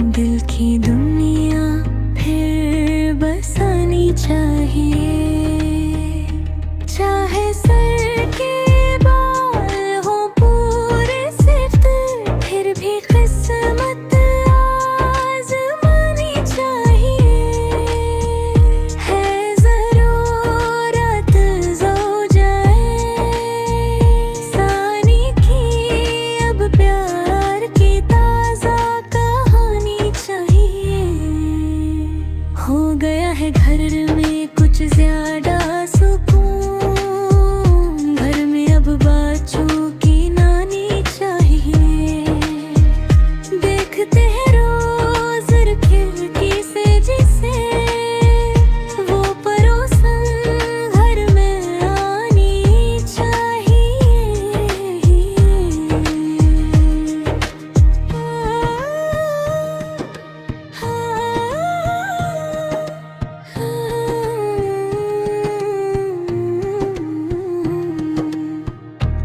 दिल की दुनिया फिर बसानी चाहिए। चाहे सर के बाल हो पूरे सिर्फ, फिर भी किस्मत आज़मानी चाहिए। है ज़रूरत ज़ौजाए सानी की, अब प्यार की ताज़ा कहानी चाहिए। हो गया है घर में कुछ ज्यादा सुकून, घर में अब बच्चों की नानी चाहिए। देखते हैं रोज खिड़की से जिसे, वो परोसन घर में आनी चाहिए।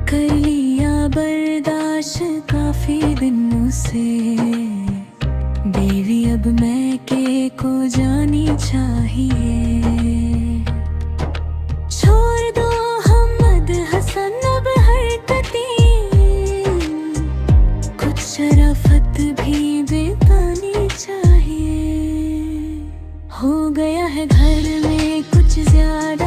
कर लिया बर्दाश्त काफी दिनों से, बीवी अब मैके को जानी चाहिए। छोड़ दो हमद हसन अब हरकतें, कुछ शराफत भी बितानी चाहिए। हो गया है घर में कुछ ज्यादा